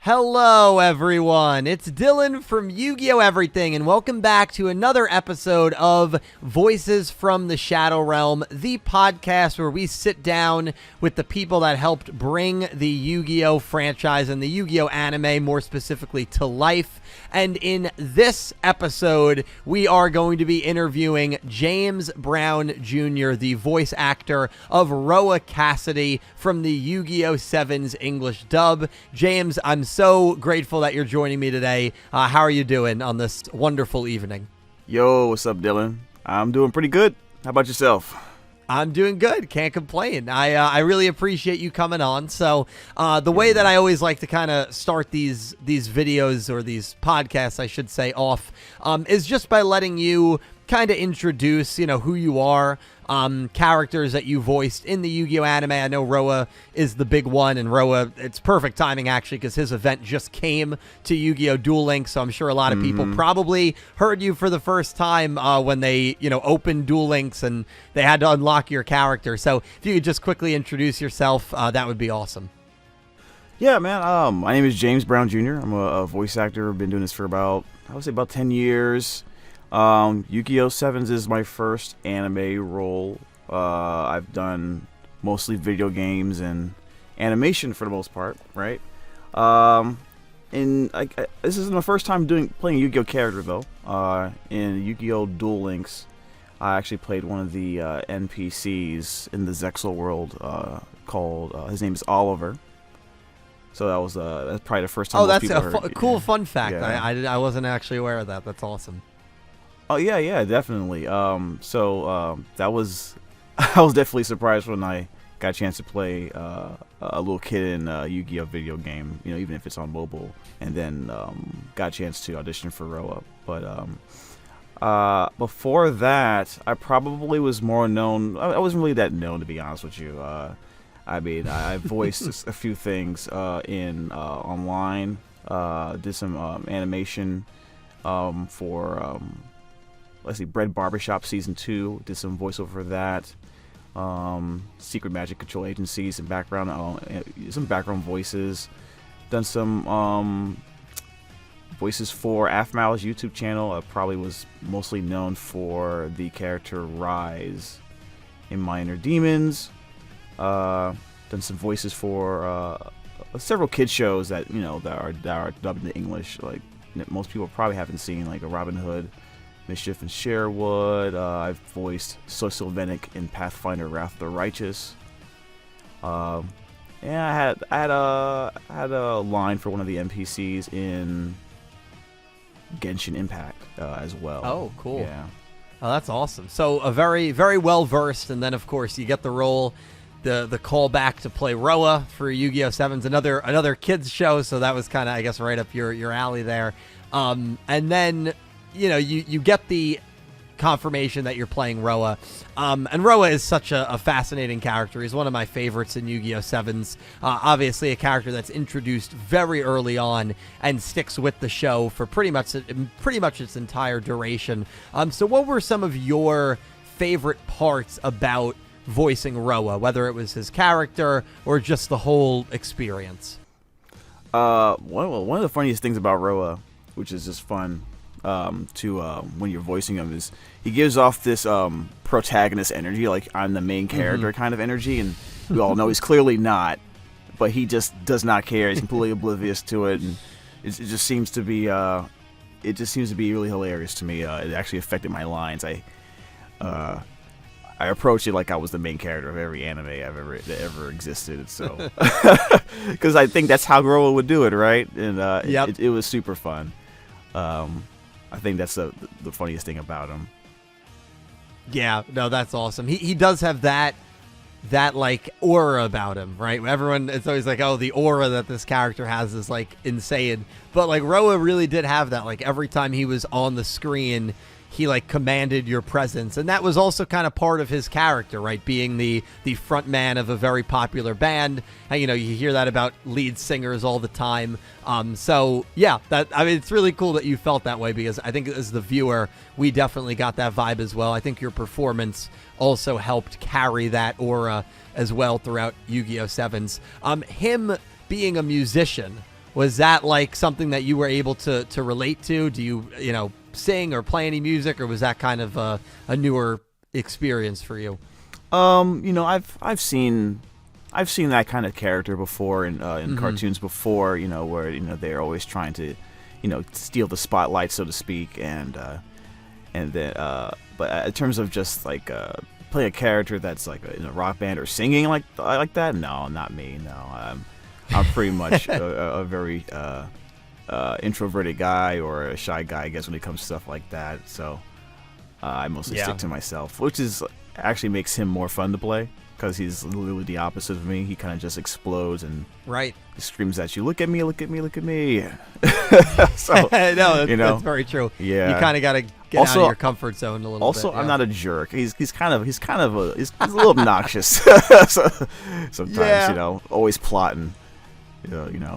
Hello, everyone. It's Dylan from Yu-Gi-Oh! Everything, and welcome back to another episode of Voices from the Shadow Realm, the podcast where we sit down with the people that helped bring the Yu-Gi-Oh! Franchise and the Yu-Gi-Oh! Anime, more specifically, to life. And in this episode, we are going to be interviewing James Brown Jr., the voice actor of Roa Kassidy from the Yu-Gi-Oh! 7's English dub. James, I'm so grateful that you're joining me today. How are you doing on this wonderful evening? Yo, what's up, Dylan? I'm doing pretty good. How about yourself? I'm doing good. Can't complain. I really appreciate you coming on. So the way that I always like to kind of start these videos, or these podcasts, I should say, off is just by letting you kind of introduce, who you are, characters that you voiced in the Yu-Gi-Oh! Anime. I know Roa is the big one, and Roa, it's perfect timing, actually, because his event just came to Yu-Gi-Oh! Duel Links, so I'm sure a lot of people probably heard you for the first time when they, opened Duel Links and they had to unlock your character. So if you could just quickly introduce yourself, that would be awesome. Yeah, man. My name is James Brown Jr. I'm a voice actor. I've been doing this for about 10 years. Yu-Gi-Oh! 7's is my first anime role. I've done mostly video games and animation for the most part, right? And this is my first time playing a Yu-Gi-Oh! Character, though. In Yu-Gi-Oh! Duel Links, I actually played one of the NPCs in the Zexal world called, his name is Oliver. So that's probably the first time most people heard. Oh, that's a cool fun fact. Yeah. I wasn't actually aware of that. That's awesome. Oh yeah, definitely. That was I was definitely surprised when I got a chance to play a little kid in a Yu-Gi-Oh! Video game, even if it's on mobile, and then got a chance to audition for Roa. But before that, I probably was more known. I wasn't really that known, to be honest with you. I voiced a few things in online. Did some animation for Bread Barbershop Season 2. Did some voiceover for that. Secret Magic Control Agency, some background voices. Done some voices for Afmal's YouTube channel. I probably was mostly known for the character Rise in Minor Demons. Done some voices for several kid shows that that are dubbed into English. Like most people probably haven't seen, like a Robin Hood, Mischief and Sherwood. I've voiced Sylvainic in Pathfinder: Wrath of the Righteous. I had a line for one of the NPCs in Genshin Impact as well. Oh, cool. Yeah. Oh, that's awesome. So a very, very well versed, and then of course you get the role, the call back to play Roa for Yu-Gi-Oh! 7's another kids show. So that was kind of, I guess, right up your alley there. And then you get the confirmation that you're playing Roa. And Roa is such a fascinating character. He's one of my favorites in Yu-Gi-Oh! 7's. Obviously a character that's introduced very early on and sticks with the show for pretty much its entire duration. So what were some of your favorite parts about voicing Roa, whether it was his character or just the whole experience? One of the funniest things about Roa, which is just fun when you're voicing him, is he gives off this protagonist energy, like I'm the main character kind of energy, and we all know he's clearly not, but he just does not care. He's completely oblivious to it, and it just seems to be really hilarious to me. It actually affected my lines. I approached it like I was the main character of every anime that ever existed. So, because I think that's how Roa would do it, right? And it was super fun. I think that's the funniest thing about him. Yeah, no, that's awesome. He does have that like aura about him, right? Everyone, it's always like, oh, the aura that this character has is like insane. But like Roa really did have that. Like every time he was on the screen, he like commanded your presence, and that was also kind of part of his character, right? Being the front man of a very popular band. And, you hear that about lead singers all the time. So yeah, it's really cool that you felt that way, because I think as the viewer, we definitely got that vibe as well. I think your performance also helped carry that aura as well throughout Yu-Gi-Oh! 7's. Him being a musician, Was that like something that you were able to relate to? Do you sing or play any music, or was that kind of a newer experience for you? I've seen that kind of character before in cartoons before, where they're always trying to, steal the spotlight, so to speak, and then but in terms of just like playing a character that's like in a rock band or singing like that, no, not me. No, I'm pretty much a very introverted guy or a shy guy, I guess, when it comes to stuff like that. So I mostly stick to myself, which actually makes him more fun to play because he's literally the opposite of me. He kind of just explodes and screams at you, "Look at me! Look at me! Look at me!" So no, that's very true. Yeah, you kind of got to get out of your comfort zone a little bit. Also, I'm not a jerk. He's kind of a little obnoxious. Sometimes, always plotting.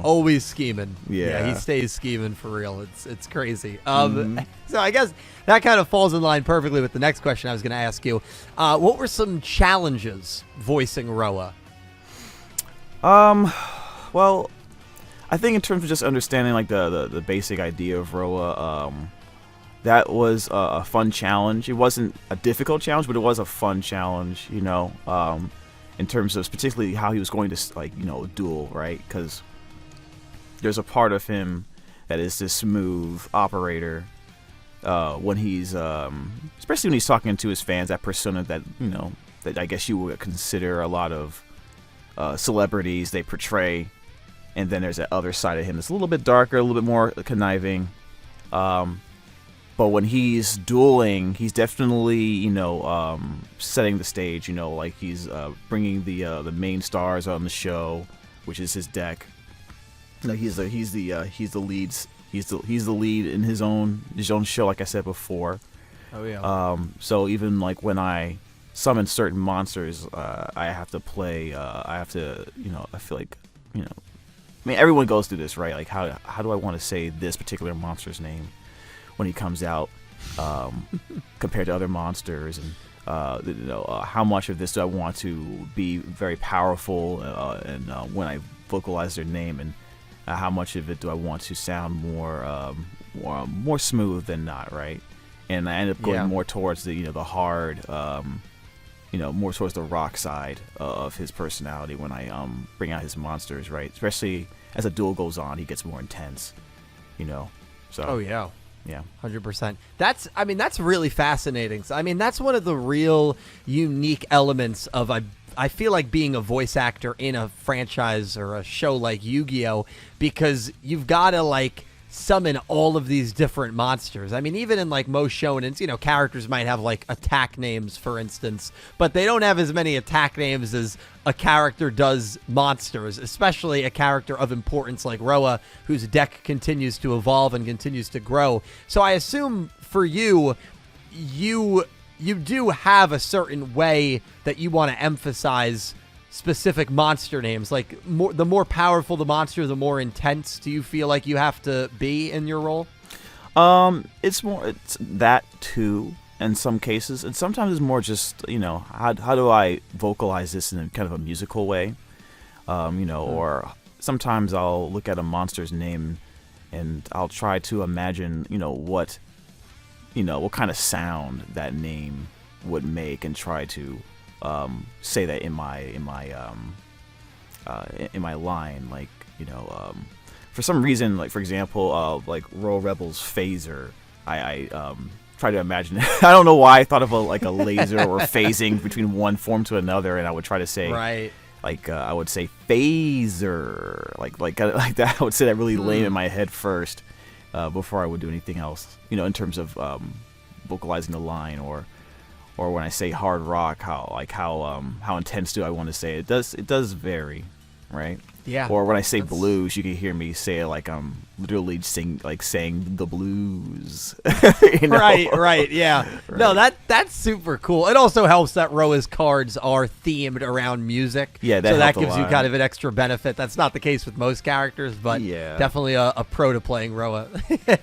Always scheming. Yeah, he stays scheming for real. It's crazy. So I guess that kind of falls in line perfectly with the next question I was going to ask you. What were some challenges voicing Roa? Well, I think in terms of just understanding like the basic idea of Roa, that was a fun challenge. It wasn't a difficult challenge, but it was a fun challenge. In terms of particularly how he was going to duel, right? Because there's a part of him that is this smooth operator when he's especially when he's talking to his fans, that persona that that I guess you would consider a lot of celebrities they portray, and then there's that other side of him that's a little bit darker, a little bit more conniving. But when he's dueling, he's definitely, setting the stage. Like he's bringing the main stars on the show, which is his deck. He's the lead in his own show, like I said before. Oh yeah. So even like when I summon certain monsters, I have to play. I feel like, I mean, everyone goes through this, right? Like how do I want to say this particular monster's name when he comes out, compared to other monsters, and how much of this do I want to be very powerful, and when I vocalize their name, and how much of it do I want to sound more smooth than not, right? And I end up going more towards the hard, more towards the rock side of his personality when I bring out his monsters, right? Especially as a duel goes on, he gets more intense, So. Oh yeah. Yeah, 100%. That's really fascinating. So, I mean, that's one of the real unique elements of I feel like being a voice actor in a franchise or a show like Yu-Gi-Oh, because you've got to summon all of these different monsters. I mean, even in most shonens, characters might have attack names, for instance, but they don't have as many attack names as a character does monsters, especially a character of importance like Roa, whose deck continues to evolve and continues to grow. So I assume for you do have a certain way that you want to emphasize specific monster names. The more powerful the monster, the more intense do you feel like you have to be in your role? It's that too in some cases, and sometimes it's more just how do I vocalize this in kind of a musical way, or sometimes I'll look at a monster's name and I'll try to imagine what kind of sound that name would make, and try to say that in my line, for some reason, for example, Royal Rebels Phaser, I try to imagine. I don't know why I thought of a laser or phasing between one form to another, and I would try to say I would say phaser, like that. I would say that really lame in my head first, before I would do anything else. In terms of vocalizing the line, or when I say hard rock, how intense do I want to say it? It does vary, right? Yeah. Or when I say blues, you can hear me say it like I'm literally saying the blues. Right, yeah. Right. No, that's super cool. It also helps that Roa's cards are themed around music. Yeah, so that gives you kind of an extra benefit. That's not the case with most characters, but definitely a pro to playing Roa.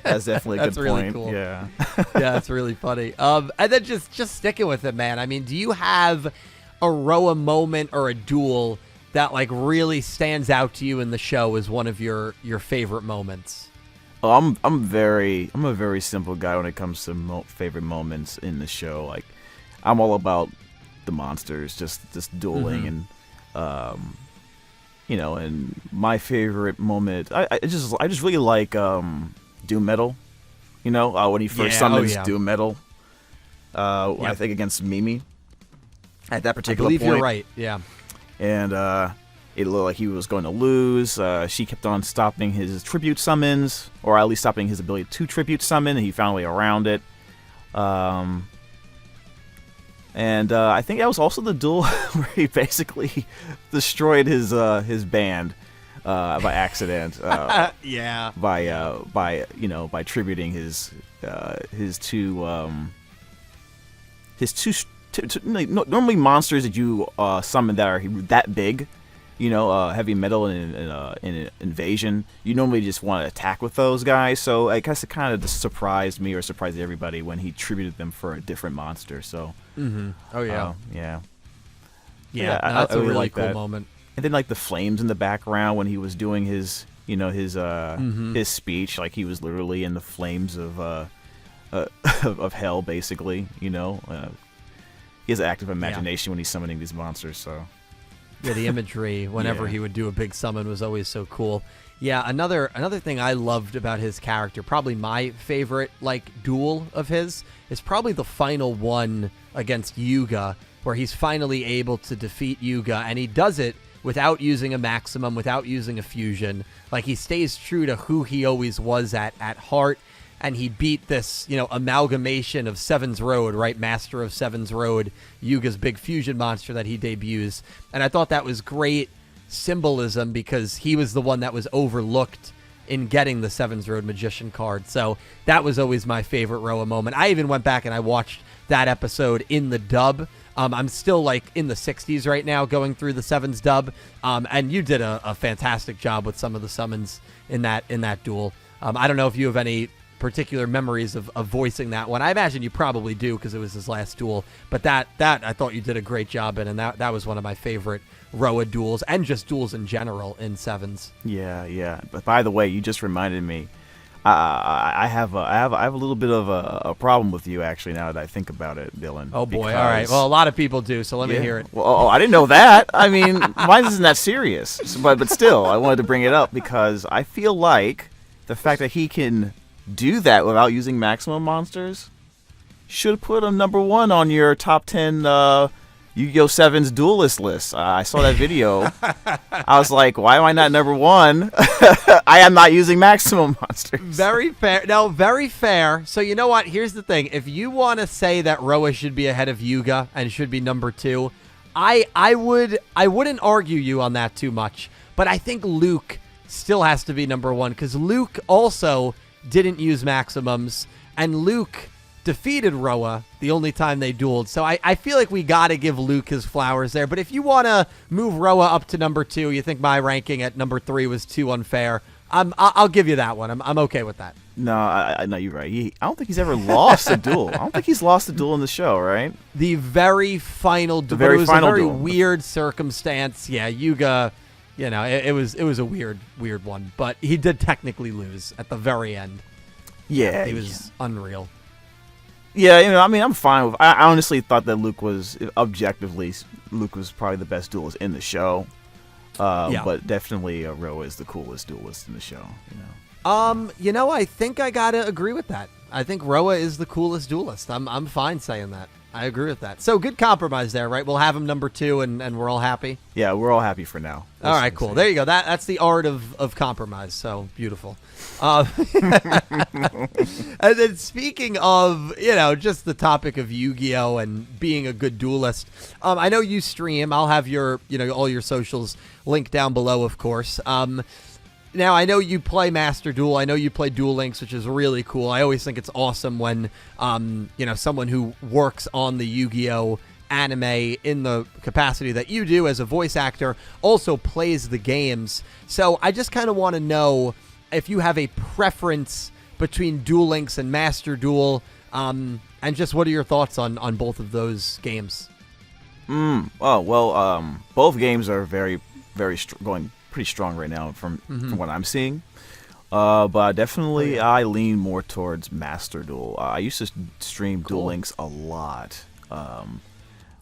That's definitely a good really point. Cool. Yeah. Yeah, that's really funny. And then just sticking with it, man. I mean, do you have a Roa moment or a duel that like really stands out to you in the show as one of your favorite moments? Oh, I'm a very simple guy when it comes to favorite moments in the show. Like, I'm all about the monsters, just dueling, and and my favorite moment, I just really like Doom Metal. When he first summons Doom Metal, I think against Mimi. At that particular point, I believe you're right. Yeah, and it looked like he was going to lose. She kept on stopping his tribute summons, or at least stopping his ability to tribute summon, and he found a way around it. And I think that was also the duel where he basically destroyed his band by accident. Yeah. By tributing his normally monsters that you summon that are that big, heavy metal and in invasion, you normally just want to attack with those guys. So I guess it kind of just surprised me, or surprised everybody, when he tributed them for a different monster. So oh yeah, that's I a really really like cool that. moment. And then like the flames in the background when he was doing his his speech, like he was literally in the flames of hell, basically. He has an active imagination when he's summoning these monsters. So yeah, the imagery whenever he would do a big summon was always so cool. Yeah, another thing I loved about his character, probably my favorite like duel of his, is probably the final one against Yugioh, where he's finally able to defeat Yugioh, and he does it without using a maximum, without using a fusion. Like, he stays true to who he always was at heart, and he beat this, amalgamation of Seven's Road, right? Master of Seven's Road, Yugioh's big fusion monster that he debuts. And I thought that was great symbolism, because he was the one that was overlooked in getting the Seven's Road Magician card. So that was always my favorite Roa moment. I even went back and I watched that episode in the dub. I'm still like in the 60s right now going through the Sevens dub. And you did a fantastic job with some of the summons in that duel. I don't know if you have any particular memories of voicing that one. I imagine you probably do, because it was his last duel. But that I thought you did a great job in, and that was one of my favorite Roa duels, and just duels in general in Sevens. Yeah. But by the way, you just reminded me. I have a little bit of a problem with you, actually, now that I think about it, Dylan. Oh boy! All right. Well, a lot of people do, so let me hear it. Well, I didn't know that. I mean, mine isn't that serious, but still, I wanted to bring it up because I feel like the fact that he can do that without using maximum monsters should put him number 1 on your top 10 Yu-Gi-Oh! 7's duelist list. I saw that video. I was like, why am I not number 1? I am not using maximum monsters. Very fair. No, very fair. So you know what? Here's the thing. If you want to say that Roa should be ahead of Yugioh and should be number 2, I wouldn't argue you on that too much. But I think Luke still has to be number 1, because Luke also didn't use maximums, and Luke defeated Roa the only time they dueled. So I feel like we got to give Luke his flowers there. But if you want to move Roa up to number 2, you think my ranking at number 3 was too unfair, I'll give you that one. I'm okay with that. No, no, you're right. I don't think he's ever lost a duel. I don't think he's lost a duel in the show, right? The very final duel. It was a very weird circumstance. Yeah, Yugioh, it was a weird one. But he did technically lose at the very end. Yeah. He was unreal. Yeah, I mean, I'm fine with. I honestly thought that Luke was probably the best duelist in the show. But definitely Roa is the coolest duelist in the show. I think I gotta agree with that. I think Roa is the coolest duelist. I'm fine saying that. I agree with that. So good compromise there, right? We'll have him number 2, and we're all happy. Yeah, we're all happy for now. All right, cool. There you go. That's the art of compromise. So beautiful. And then speaking of, just the topic of Yu-Gi-Oh! And being a good duelist, I know you stream. I'll have your, all your socials linked down below, of course. Now, I know you play Master Duel. I know you play Duel Links, which is really cool. I always think it's awesome when, someone who works on the Yu-Gi-Oh! Anime in the capacity that you do as a voice actor also plays the games. So I just kind of want to know if you have a preference between Duel Links and Master Duel, and just what are your thoughts on both of those games? Both games are very going pretty strong right now from what I'm seeing. But definitely, I lean more towards Master Duel. I used to stream Duel Links a lot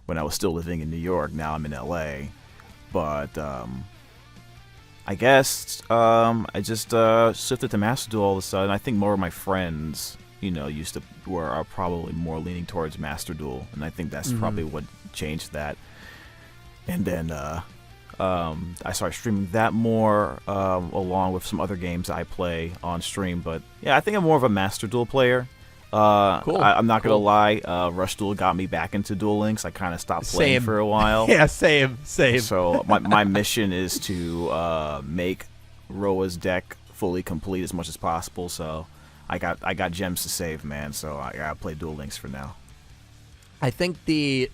when I was still living in New York. Now I'm in LA, but I guess I just shifted to Master Duel all of a sudden. I think more of my friends, are probably more leaning towards Master Duel, and I think that's probably what changed that. And then I started streaming that more, along with some other games I play on stream. But yeah, I think I'm more of a Master Duel player. I'm not gonna lie, Rush Duel got me back into Duel Links. I kind of stopped playing for a while. Yeah, same. So my mission is to make Roa's deck fully complete as much as possible. So I got gems to save, man. So I gotta play Duel Links for now. I think the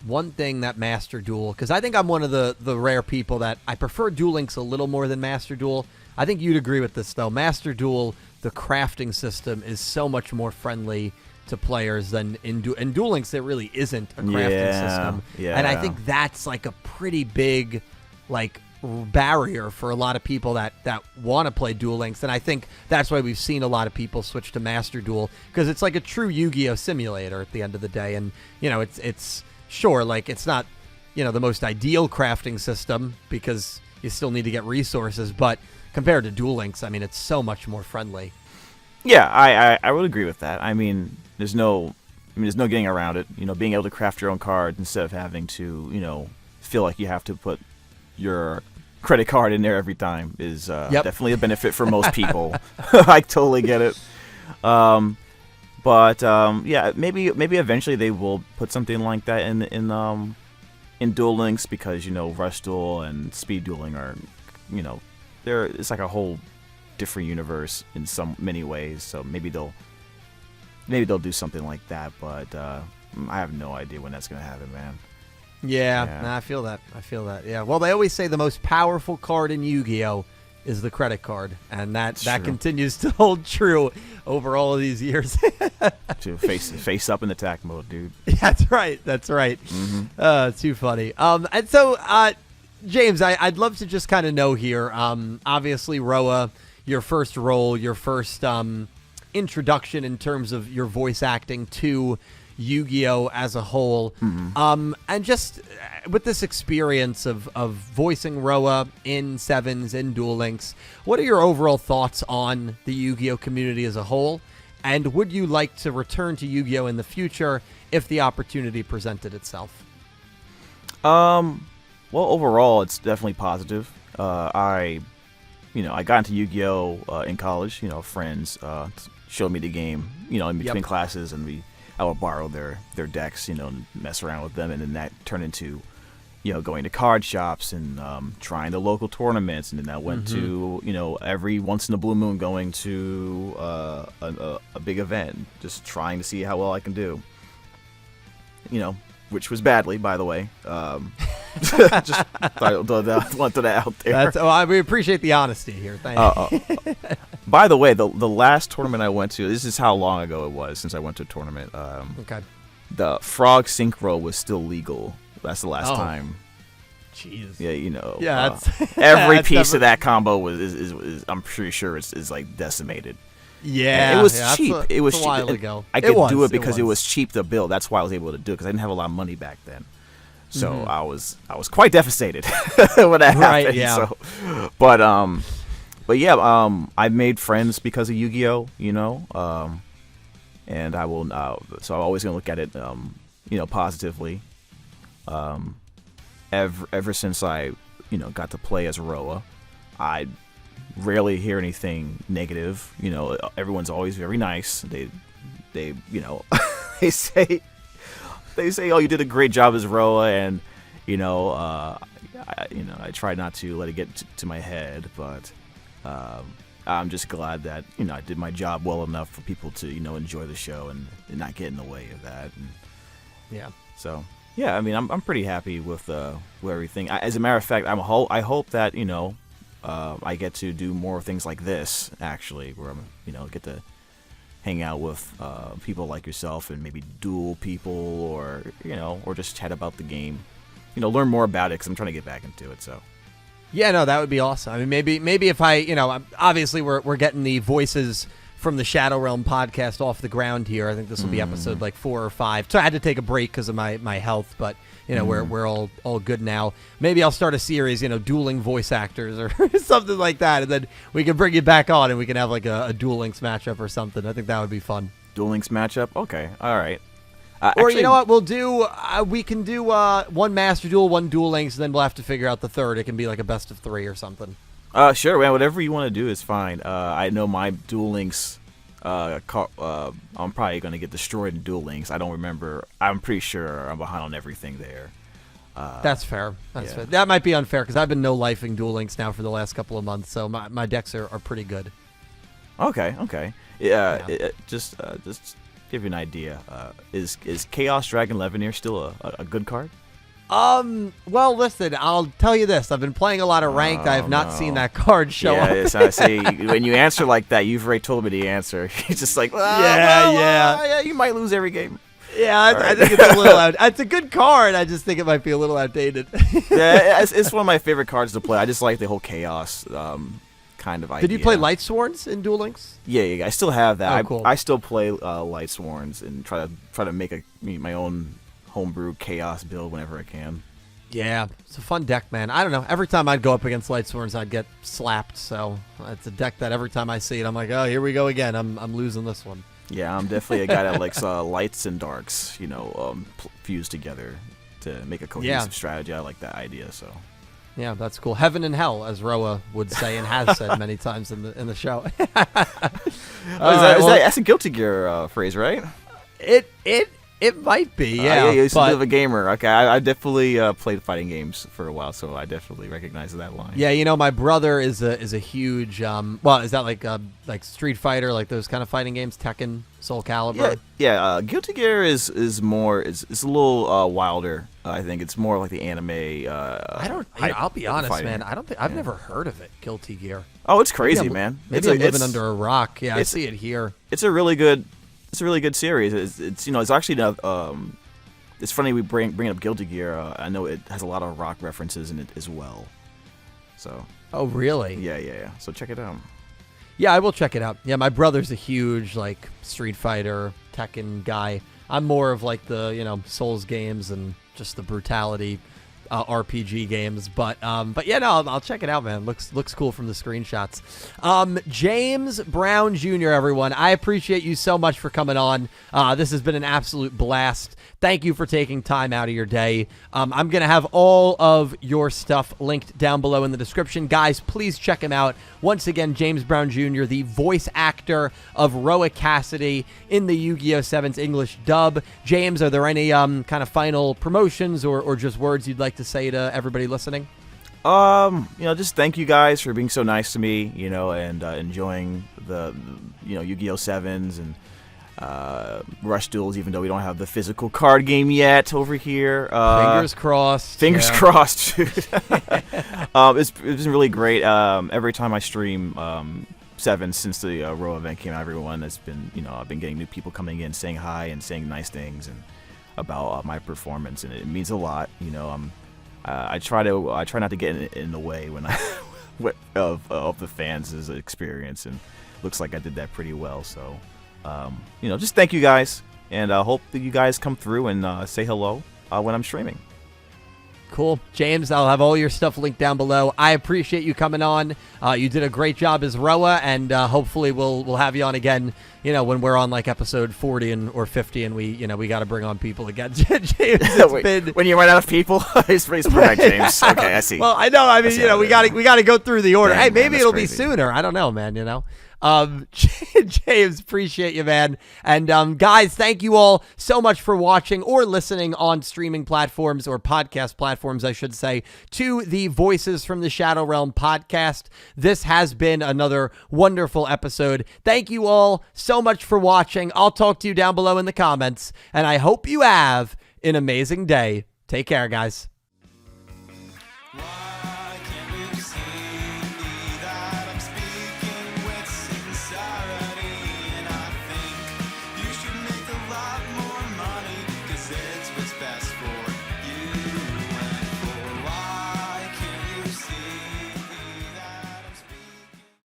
one thing that Master Duel, because I think I'm one of the rare people that I prefer Duel Links a little more than Master Duel. I think you'd agree with this, though. Master Duel, the crafting system is so much more friendly to players than in Duel Links. There really isn't a crafting system, and I think that's like a pretty big barrier for a lot of people that want to play Duel Links, and I think that's why we've seen a lot of people switch to Master Duel, because it's like a true Yu-Gi-Oh simulator at the end of the day. And it's sure, like, it's not the most ideal crafting system because you still need to get resources, but compared to Duel Links, I mean, it's so much more friendly. Yeah, I would agree with that. I mean, there's no getting around it. Being able to craft your own card instead of having to feel like you have to put your credit card in there every time is definitely a benefit for most people. I totally get it. But maybe eventually they will put something like that in Duel Links, because Rush Duel and Speed Dueling are it's like a whole different universe in many ways. So maybe they'll do something like that. But I have no idea when that's gonna happen, man. Yeah. Nah, I feel that. Yeah. Well, they always say the most powerful card in Yu-Gi-Oh is the credit card, and that continues to hold true over all of these years. To face up in attack mode, dude. Yeah, that's right. Too funny. And so, James, I'd love to just kind of know here. Obviously, Roa, your first role, your first introduction in terms of your voice acting to Yu-Gi-Oh as a whole, and just with this experience of voicing Roa in Sevens, in Duel Links, what are your overall thoughts on the Yu-Gi-Oh community as a whole, and would you like to return to Yu-Gi-Oh in the future if the opportunity presented itself? Well, overall, it's definitely positive. I got into Yu-Gi-Oh in college. Friends showed me the game, in between classes, and I would borrow their decks, and mess around with them, and then that turned into, going to card shops and trying the local tournaments, and then I went to, every once in a blue moon going to a big event, just trying to see how well I can do. Which was badly, by the way. Just want to throw that out there. We appreciate the honesty here. Thank you. By the way, the last tournament I went to, this is how long ago it was since I went to a tournament. Okay. The Frog Synchro was still legal. That's the last time. Jeez. Yeah, Yeah, every piece of that combo is I'm pretty sure is like decimated. Yeah, it was cheap. It was a while ago. I could do it because it was cheap to build. That's why I was able to do it, because I didn't have a lot of money back then. So I was quite devastated when that happened. Yeah. So, but yeah, I made friends because of Yu-Gi-Oh. And I will. So I'm always gonna look at it, positively. Ever since I, got to play as Roa, I rarely hear anything negative. Everyone's always very nice. They they say, oh, you did a great job as Roa, and I try not to let it get to my head, but I'm just glad that I did my job well enough for people to enjoy the show and not get in the way of that. And yeah. So yeah, I mean, I'm pretty happy with everything. As a matter of fact, I hope that I get to do more things like this, actually, where I'm get to hang out with people like yourself and maybe duel people, or just chat about the game, learn more about it, because I'm trying to get back into it. So Yeah, no, that would be awesome. I mean, maybe if I, obviously we're getting the voices from the Shadow Realm podcast off the ground here. I think this will be episode like 4 or 5. So I had to take a break because of my health, but we're all good now. Maybe I'll start a series, dueling voice actors or something like that, and then we can bring you back on and we can have like a Duel Links matchup or something. I think that would be fun. Duel Links matchup? Okay, all right. Or actually, you know what we'll do? We can do one Master Duel, one Duel Links, and then we'll have to figure out the third. It can be like a best of 3 or something. Sure, man. Whatever you want to do is fine. I know my Duel Links. I'm probably gonna get destroyed in Duel Links. I don't remember. I'm pretty sure I'm behind on everything there. That's fair. That's fair. That might be unfair because I've been no-lifing Duel Links now for the last couple of months, so my decks are pretty good. Okay. Yeah. Just give you an idea. Is Chaos Dragon Leveneer still a good card? Well, listen, I'll tell you this. I've been playing a lot of Ranked. I have not seen that card show up. Yes, I see. When you answer like that, you've already told me the answer. You're just like, yeah, you might lose every game. Yeah, I think it's a little it's a good card. I just think it might be a little outdated. Yeah, it's one of my favorite cards to play. I just like the whole Chaos kind of idea. Did you play Lightsworns in Duel Links? Yeah, I still have that. Oh, cool. I still play Lightsworns and try to make my own homebrew Chaos build whenever I can. Yeah, it's a fun deck, man. I don't know. Every time I'd go up against Lightsworns, I'd get slapped. So it's a deck that every time I see it, I'm like, oh, here we go again. I'm losing this one. Yeah, I'm definitely a guy that likes lights and darks, fused together to make a cohesive strategy. I like that idea. So. Yeah, that's cool. Heaven and hell, as Roa would say and has said many times in the show. That's a Guilty Gear phrase, right? It might be, yeah. Yeah, you're a bit of a gamer. Okay, I definitely played fighting games for a while, so I definitely recognize that line. Yeah, my brother is a huge. Is that like Street Fighter, like those kind of fighting games, Tekken, Soul Calibur? Yeah. Guilty Gear is a little wilder. I think it's more like the anime. I'll be honest, man. I've never heard of it. Guilty Gear. Oh, it's crazy, man. Maybe I'm living under a rock. Yeah, I see it here. It's a really good series. It's actually it's funny we bring up Guilty Gear. I know it has a lot of rock references in it as well. So. Oh, really? Yeah. So check it out. Yeah, I will check it out. Yeah, my brother's a huge like Street Fighter, Tekken guy. I'm more of like the Souls games and just the brutality RPG games, but yeah, no, I'll check it out, man. Looks cool from the screenshots. James Brown Jr., everyone, I appreciate you so much for coming on. This has been an absolute blast. Thank you for taking time out of your day. I'm going to have all of your stuff linked down below in the description. Guys, please check him out. Once again, James Brown Jr., the voice actor of Roa Kassidy in the Yu-Gi-Oh! 7's English dub. James, are there any kind of final promotions or just words you'd like to say to everybody listening? Just thank you guys for being so nice to me, and enjoying the Yu-Gi-Oh! 7s and Rush Duels, even though we don't have the physical card game yet over here. Fingers crossed. Fingers crossed, dude. It's been really great. Every time I stream 7 since the Roa event came out, everyone has been, I've been getting new people coming in, saying hi and saying nice things and about my performance, and it means a lot. I try not to get in the way when of the fans' experience, and looks like I did that pretty well. So. Just thank you guys, and I hope that you guys come through and say hello when I'm streaming. Cool. James, I'll have all your stuff linked down below. I appreciate you coming on. You did a great job as Roa, and hopefully we'll have you on again, when we're on like episode 40 or 50, and we got to bring on people again. James, when you run out of people, it's correct, James. Okay, I see. Well, I know. I mean, we got to go through the order. Dang, hey, maybe man, it'll crazy. be sooner. I don't know, man. James, appreciate you, man. And guys, thank you all so much for watching or listening on streaming platforms or podcast platforms, I should say, to the Voices from the Shadow Realm podcast. This has been another wonderful episode. Thank you all so much for watching. I'll talk to you down below in the comments, and I hope you have an amazing day. Take care, guys.